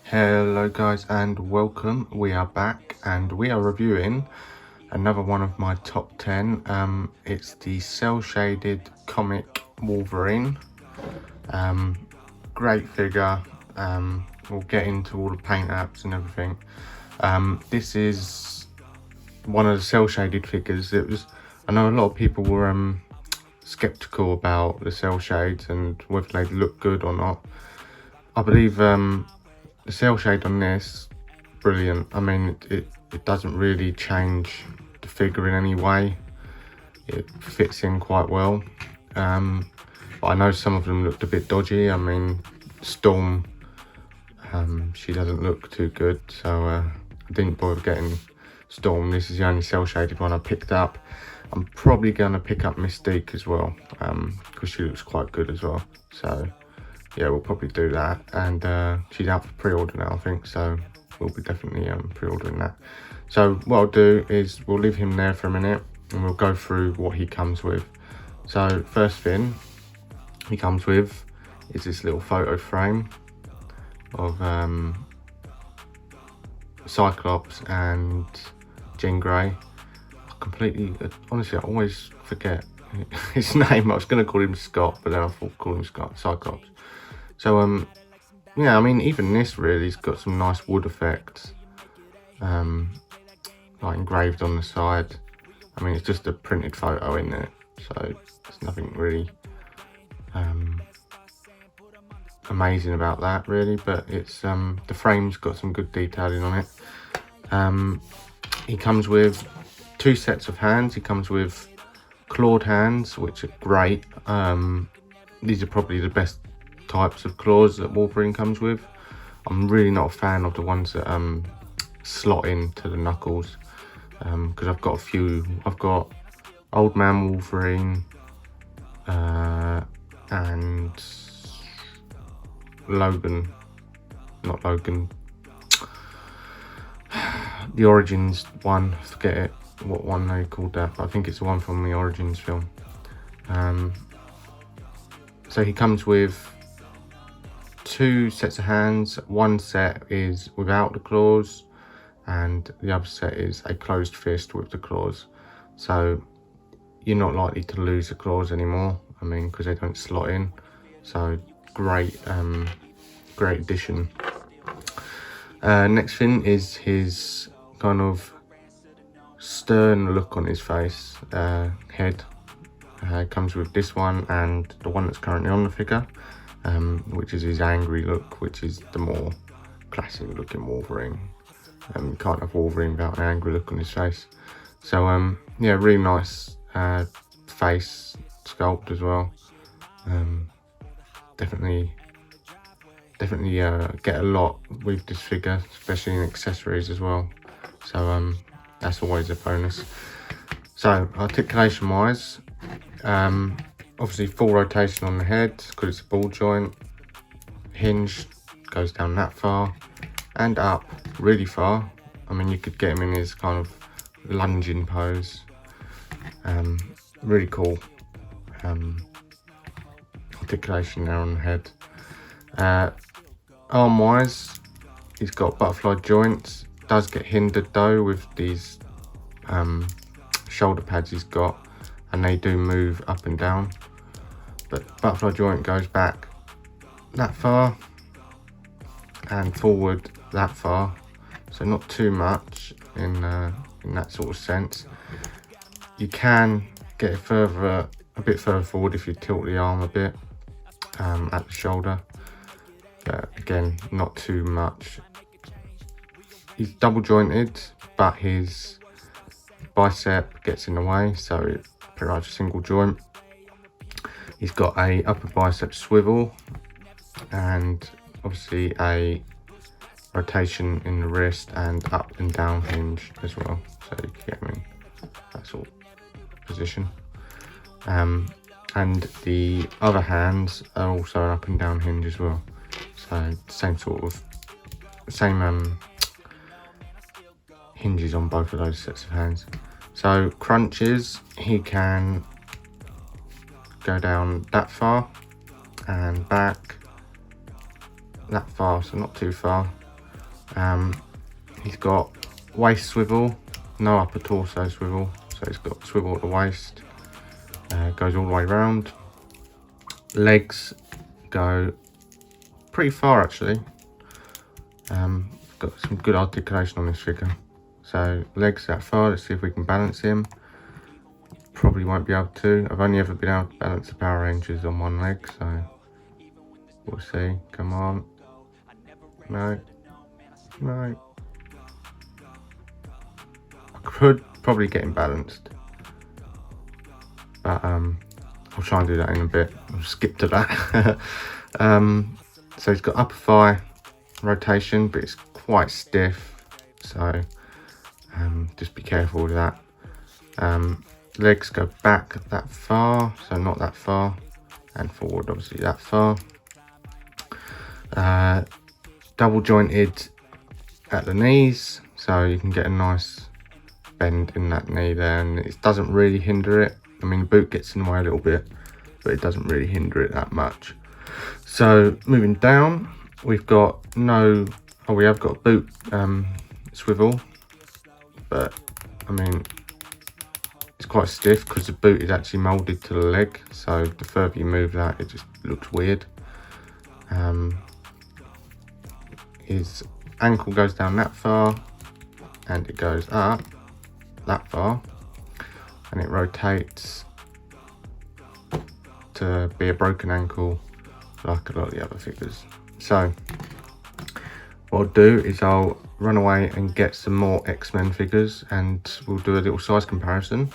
Hello guys and welcome. We are back and we are reviewing another one of my top 10. It's the cell shaded comic Wolverine. Great figure. We'll get into all the paint apps and everything. This is one of the cell shaded figures. I know a lot of people were skeptical about the cell shades and whether they look good or not. I believe the cell shade on this, brilliant. I mean, it doesn't really change the figure in any way. It fits in quite well. But I know some of them looked a bit dodgy. I mean, Storm, she doesn't look too good, so I didn't bother getting Storm. This is the only cell shaded one I picked up. I'm probably going to pick up Mystique as well, because she looks quite good as well. So yeah, we'll probably do that. And she's out for pre-order now, I think, so we'll be definitely pre-ordering that. So what I'll do is we'll leave him there for a minute and we'll go through what he comes with. So first thing he comes with is this little photo frame of Cyclops and Jean Grey. Honestly, I always forget his name. I was going to call him Scott, but then I thought call him Cyclops. So yeah, I mean, even this really's got some nice wood effects, like engraved on the side. I mean, it's just a printed photo in there, so there's nothing really amazing about that really, but it's the frame's got some good detailing on it. He comes with 2 sets of hands. He comes with clawed hands, which are great. These are probably the best types of claws that Wolverine comes with. I'm really not a fan of the ones that slot into the knuckles, because I've got a few. I've got Old Man Wolverine and Logan, not Logan, the Origins one, forget it what one they called that, but I think it's the one from the Origins film. So he comes with 2 sets of hands. One set is without the claws and the other set is a closed fist with the claws, so you're not likely to lose the claws anymore, I mean, because they don't slot in. So great great addition. Next thing is his kind of stern look on his face, head. Comes with this one and the one that's currently on the figure, which is his angry look, which is the more classic looking Wolverine. You can't have Wolverine without an angry look on his face. So yeah, really nice face sculpt as well. Definitely get a lot with this figure, especially in accessories as well. So that's always a bonus. So articulation wise, obviously full rotation on the head because it's a ball joint. Hinge goes down that far and up really far. I mean, you could get him in his kind of lunging pose. Really cool articulation there on the head. Arm wise, he's got butterfly joints. Does get hindered though with these shoulder pads he's got, and they do move up and down, but butterfly joint goes back that far and forward that far, so not too much in that sort of sense. You can get it a bit further forward if you tilt the arm a bit at the shoulder, but again, not too much. He's double jointed, but his bicep gets in the way, so it's pretty much a single joint. He's got a upper bicep swivel and obviously a rotation in the wrist and up and down hinge as well, so you can get him in that sort of position. And the other hands are also an up and down hinge as well, so same hinges on both of those sets of hands. So crunches, he can go down that far and back that far, so not too far. He's got waist swivel, no upper torso swivel, so he's got swivel at the waist, goes all the way around. Legs go pretty far actually. Got some good articulation on this figure. So legs that far. Let's see if we can balance him. Probably won't be able to. I've only ever been able to balance the Power Rangers on one leg, so we'll see. Come on. No. No. I could probably get him balanced, but I'll try and do that in a bit. I'll skip to that. So he's got upper thigh rotation, but it's quite stiff, so just be careful with that. Legs go back that far, so not that far, and forward obviously that far. Double jointed at the knees, so you can get a nice bend in that knee there, and it doesn't really hinder it. I mean, the boot gets in the way a little bit, but it doesn't really hinder it that much. So moving down, we've got we have got a boot swivel, but I mean, it's quite stiff because the boot is actually molded to the leg, so the further you move that, it just looks weird. His ankle goes down that far, and it goes up that far, and it rotates to be a broken ankle like a lot of the other figures. So what I'll do is I'll run away and get some more X-Men figures, and we'll do a little size comparison,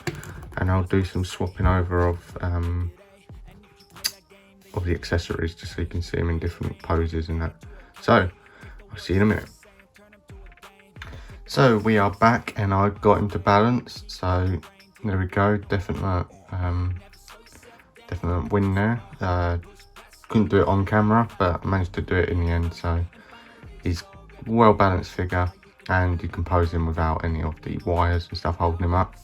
and I'll do some swapping over of the accessories, just so you can see them in different poses and that. So I'll see you in a minute. So we are back, and I got him to balance, so there we go. Definite win there. Couldn't do it on camera, but I managed to do it in the end. So he's well balanced figure, and you can pose him without any of the wires and stuff holding him up.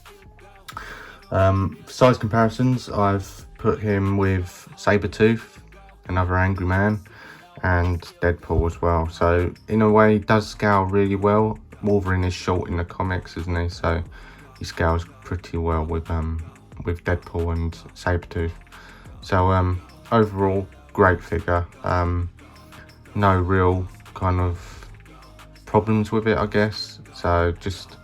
Size comparisons, I've put him with Sabretooth, another angry man, and Deadpool as well. So in a way, he does scale really well. Wolverine is short in the comics, isn't he? So he scales pretty well with Deadpool and Sabretooth. So overall, great figure. No real kind of problems with it, I guess. So just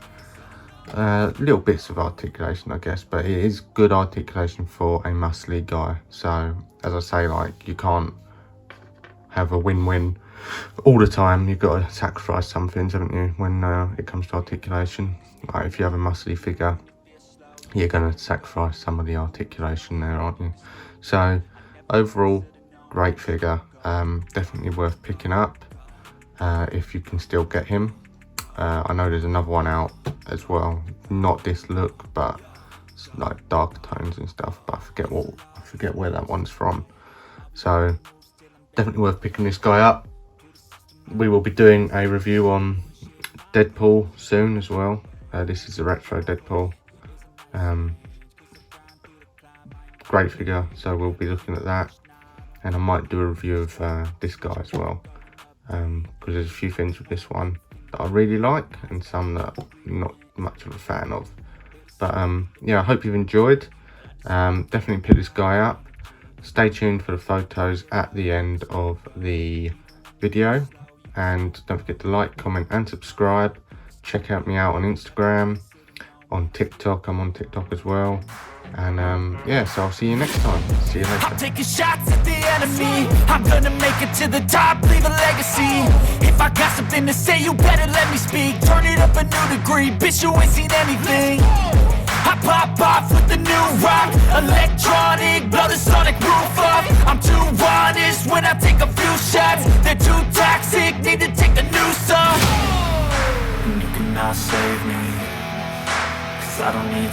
little bits of articulation, I guess, but it is good articulation for a muscly guy. So as I say, like, you can't have a win-win all the time. You've got to sacrifice some things, haven't you, when it comes to articulation. Like, if you have a muscly figure, you're going to sacrifice some of the articulation there, aren't you? So overall, great figure. Definitely worth picking up if you can still get him. I know there's another one out as well, not this look, but it's like dark tones and stuff, but I forget where that one's from. So definitely worth picking this guy up. We will be doing a review on Deadpool soon as well. This is the retro Deadpool. Great figure, so we'll be looking at that, and I might do a review of this guy as well, because there's a few things with this one that I really like, and some that I'm not much of a fan of. But yeah, I hope you've enjoyed. Definitely pick this guy up. Stay tuned for the photos at the end of the video, and don't forget to like, comment and subscribe. Check out me out on Instagram, on TikTok. I'm on TikTok as well. And yeah, so I'll see you next time. See you later. I'm taking shots at the enemy. I'm gonna make it to the top, leave a legacy. If I got something to say, you better let me speak. Turn it up a new degree, bitch, you ain't seen anything. I pop off with the new rock, electronic, blow the sonic roof off. I'm too honest when I take a few shots. They're too toxic, need to take a new song. You cannot save me, 'cause I don't need